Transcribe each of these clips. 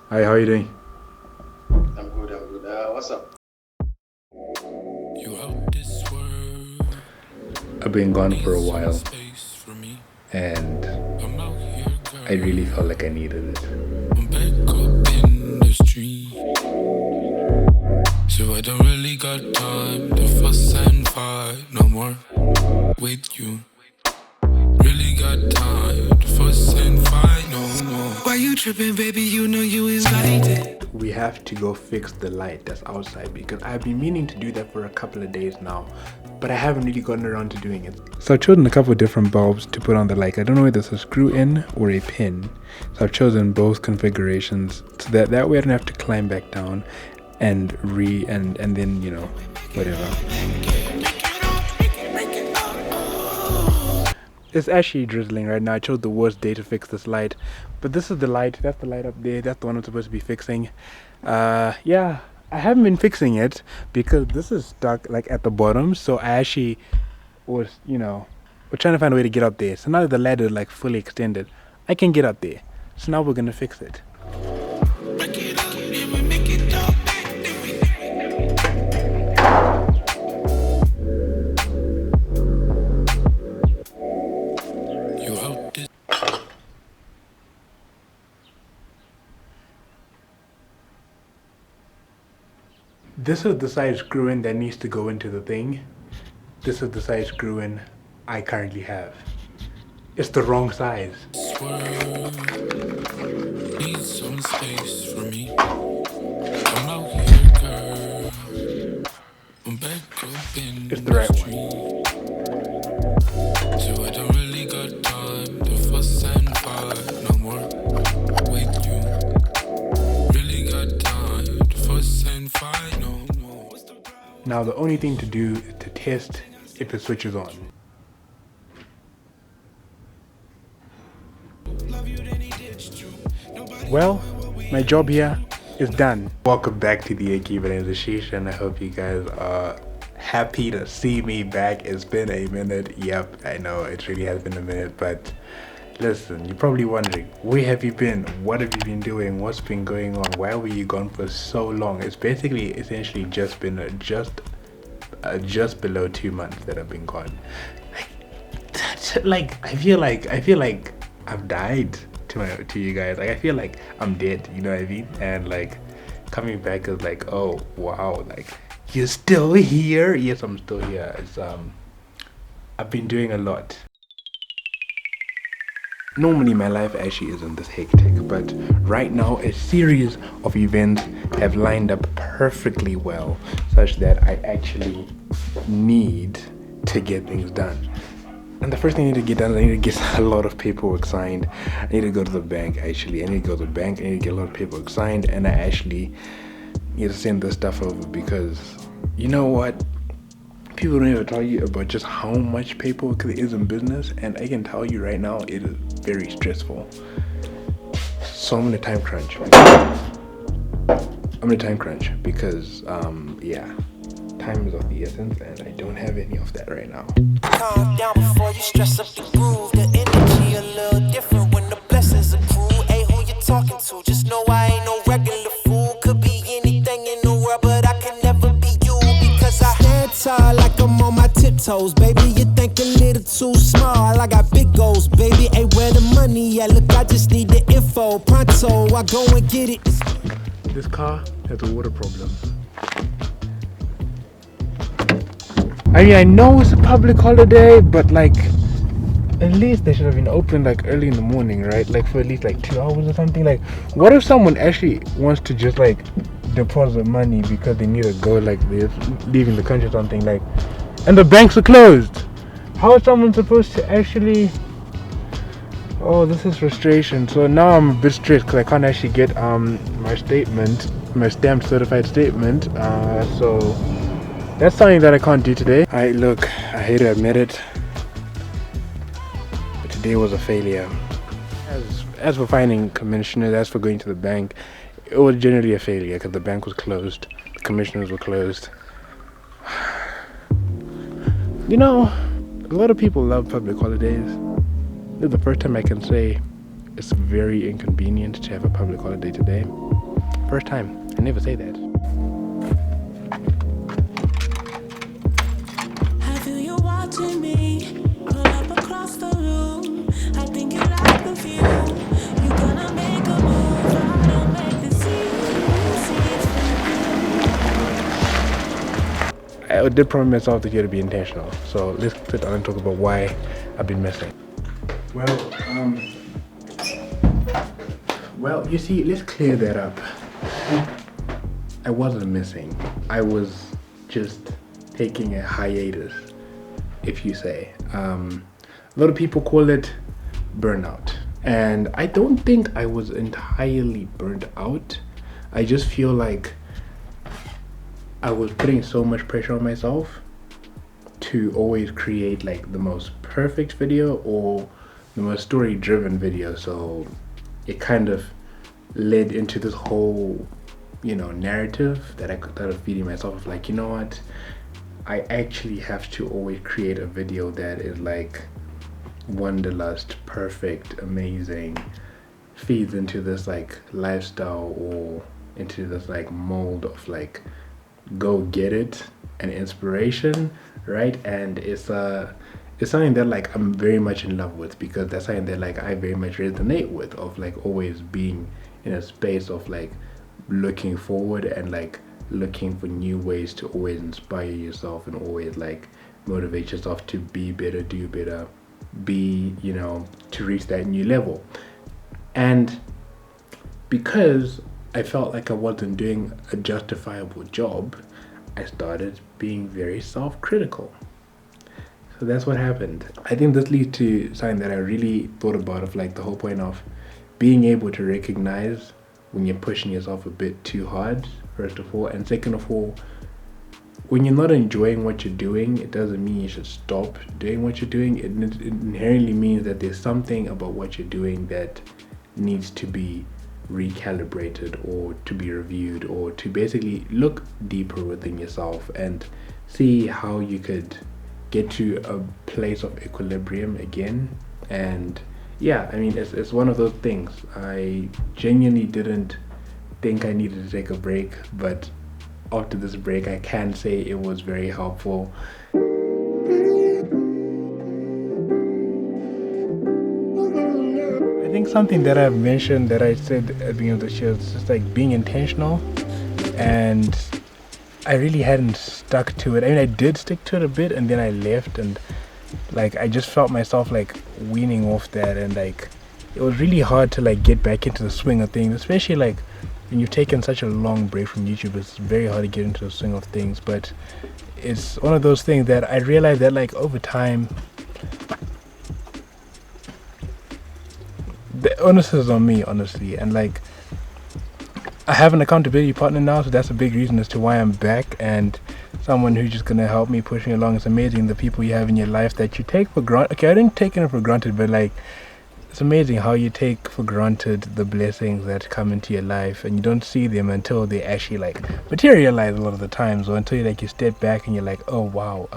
Hi, how are you doing? I'm good, I'm good. What's up? You out this world, I've been gone for need a some while space for me. and I'm out here, I really felt girl. like I needed it. I'm back up in the street, so I don't really got time to fuss and fight no more with you. Really got time to fuss and fight no more. Why you tripping, baby? You know you invited. We have to go fix the light that's outside because I've been meaning to do that for a couple of days now, but I haven't really gotten around to doing it. So I've chosen a couple of different bulbs to put on the light. I don't know whether it's a screw in or a pin. So I've chosen both configurations so that way I don't have to climb back down and then, whatever. It's actually drizzling right now. I chose the worst day to fix this light, but this is the light. That's the light up there. That's the one I'm supposed to be fixing. Yeah, I haven't been fixing it because this is stuck like at the bottom. So I actually we're trying to find a way to get up there. So now that the ladder is like fully extended, I can get up there. So now we're gonna fix it. You out this. This is the side screw in that needs to go into the thing. This is the side screw in I currently have. It's the wrong size. World need some space for me. I'm out here, girl. I'm back up in It's the the right one. street, so I don't really got time to fuss and fight no more with you. Really got time to fuss and fight no more. Now the only thing to do is to test if it switches on. Well, my job here is done. Welcome back to the Kickback, and I hope you guys are happy to see me back. It's been a minute. Yep, I know it really has been a minute, but listen, you're probably wondering, where have you been? What have you been doing? What's been going on? Why were you gone for so long? It's basically essentially just been just below 2 months that I've been gone. Like I feel like I've died to you guys. Like I feel like I'm dead, you know what I mean? And like coming back is like, oh wow, like you're still here. Yes, I'm still here. It's I've been doing a lot. Normally my life actually isn't this hectic, but right now a series of events have lined up perfectly well such that I actually need to get things done. And the first thing I need to get done is I need to get a lot of paperwork signed. I need to go to the bank actually. I need to go to the bank, I need to get a lot of paperwork signed, and I actually need to send this stuff over because you know what? People don't ever tell you about just how much paperwork there is in business, and I can tell you right now it is very stressful. So I'm in a time crunch. Because yeah, time is of the essence and I don't have any of that right now. Calm down before you stress up the groove. The energy a little different when the blessings accrue. Hey, who you talking to? Just know I ain't no regular fool. Could be anything in the world, but I can never be you because I stand tall like I'm on my tiptoes. Baby, you think a little too small. I got big goals, baby. Hey, where the money at? Look, I just need the info. Pronto, I go and get it. This car has a water problem. I mean, I know it's a public holiday, but like, at least they should have been open like early in the morning, right? Like for at least like 2 hours or something. Like, what if someone actually wants to just like deposit money because they need to go, like they're leaving the country or something, like, and the banks are closed? How is someone supposed to actually? Oh, this is frustration. So now I'm a bit stressed because I can't actually get my statement, my stamped certified statement. So that's something that I can't do today. Look, I hate to admit it, but today was a failure. As for finding commissioners, as for going to the bank, it was generally a failure because the bank was closed, the commissioners were closed. You know, a lot of people love public holidays. This is the first time I can say it's very inconvenient to have a public holiday today. First time. I never say that. I feel you watching me pull up across the room. I think you like the view. You gonna make a move. I don't make the scene. I did promise myself this year to be intentional. So let's sit down and talk about why I've been missing. Well, you see, let's clear that up. I wasn't missing. I was just taking a hiatus, if you say. A lot of people call it burnout. And I don't think I was entirely burnt out. I just feel like I was putting so much pressure on myself to always create like the most perfect video or the most story-driven video. So it kind of led into this whole, narrative that I started feeding myself of like, you know what? I actually have to always create a video that is like wanderlust, perfect, amazing, feeds into this like lifestyle or into this like mold of like go get it and inspiration, right? And it's something that like I'm very much in love with, because that's something that like I very much resonate with, of like always being in a space of like looking forward and like looking for new ways to always inspire yourself and always like motivate yourself to be better, do better, be, to reach that new level. And because I felt like I wasn't doing a justifiable job, I started being very self-critical. So that's what happened. I think this leads to something that I really thought about, of like the whole point of being able to recognize when you're pushing yourself a bit too hard, first of all, and second of all, when you're not enjoying what you're doing, it doesn't mean you should stop doing what you're doing. It inherently means that there's something about what you're doing that needs to be recalibrated or to be reviewed, or to basically look deeper within yourself and see how you could get to a place of equilibrium again. And yeah, I mean, it's one of those things. I genuinely didn't think I needed to take a break, but after this break I can say it was very helpful. I think something that I've mentioned, that I said at the beginning of the show, is just like being intentional, and I really hadn't stuck to it. I mean, I did stick to it a bit, and then I left, and like I just felt myself like weaning off that, and like it was really hard to like get back into the swing of things, especially like when you've taken such a long break from YouTube. It's very hard to get into the swing of things. But it's one of those things that I realized that like over time, the onus is on me, honestly, and like I have an accountability partner now, so that's a big reason as to why I'm back, and someone who's just gonna help me push me along. It's amazing the people you have in your life that you take for granted. Okay, I didn't take it for granted, but like it's amazing how you take for granted the blessings that come into your life, and you don't see them until they actually like materialize a lot of the times, or until you step back and you're like, oh wow,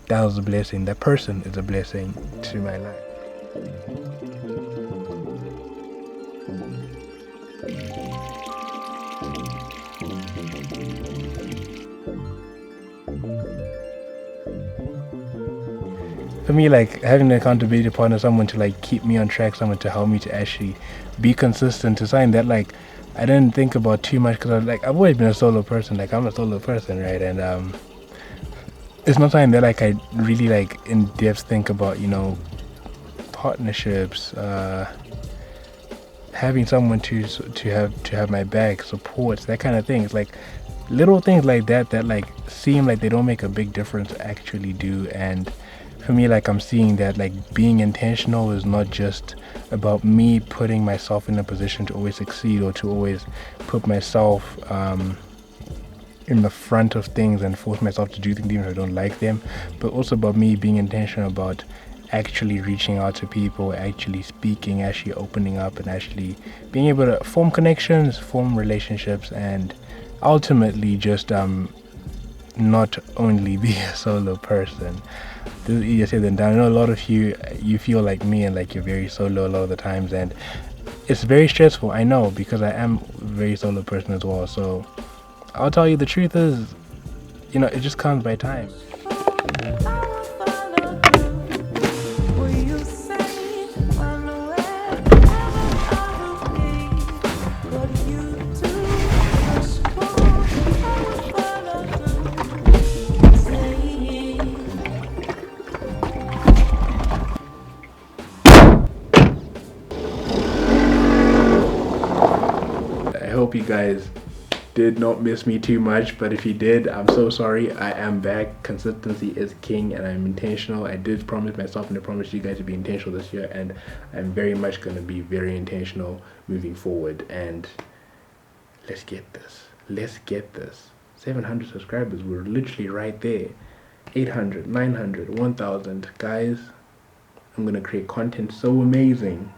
that was a blessing. That person is a blessing to my life. For me, like having an accountability partner, someone to like keep me on track, someone to help me to actually be consistent, to something that like I didn't think about too much, because I've always been a solo person. Like I'm a solo person, right? And it's not something that like I really like in depth think about, partnerships, having someone to have my back, supports, that kind of thing. It's like little things like that like seem like they don't make a big difference, actually do. And for me, like I'm seeing that like being intentional is not just about me putting myself in a position to always succeed, or to always put myself in the front of things and force myself to do things even if I don't like them, but also about me being intentional about actually reaching out to people, actually speaking, actually opening up, and actually being able to form connections, form relationships, and ultimately just not only be a solo person. This is easier said than done. I know a lot of you feel like me, and like you're very solo a lot of the times, and it's very stressful, I know, because I am a very solo person as well. So I'll tell you, the truth is, you know, it just comes by time. I hope you guys did not miss me too much, but if you did, I'm so sorry. I am back. Consistency is king, and I'm intentional. I did promise myself and I promised you guys to be intentional this year, and I'm very much going to be very intentional moving forward. And let's get this. 700 subscribers, we're literally right there. 800, 900, 1000. Guys, I'm going to create content so amazing.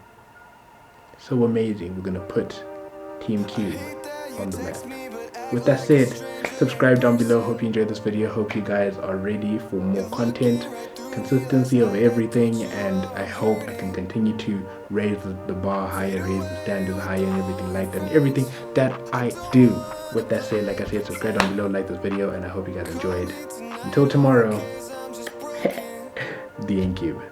We're going to put Team Q on the map. With that said, subscribe down below. Hope you enjoyed this video. Hope you guys are ready for more content, consistency of everything, and I hope I can continue to raise the bar higher, raise the standards higher, and everything like that, and everything that I do. With that said, like I said, subscribe down below, like this video, and I hope you guys enjoyed. Until tomorrow, the Incube.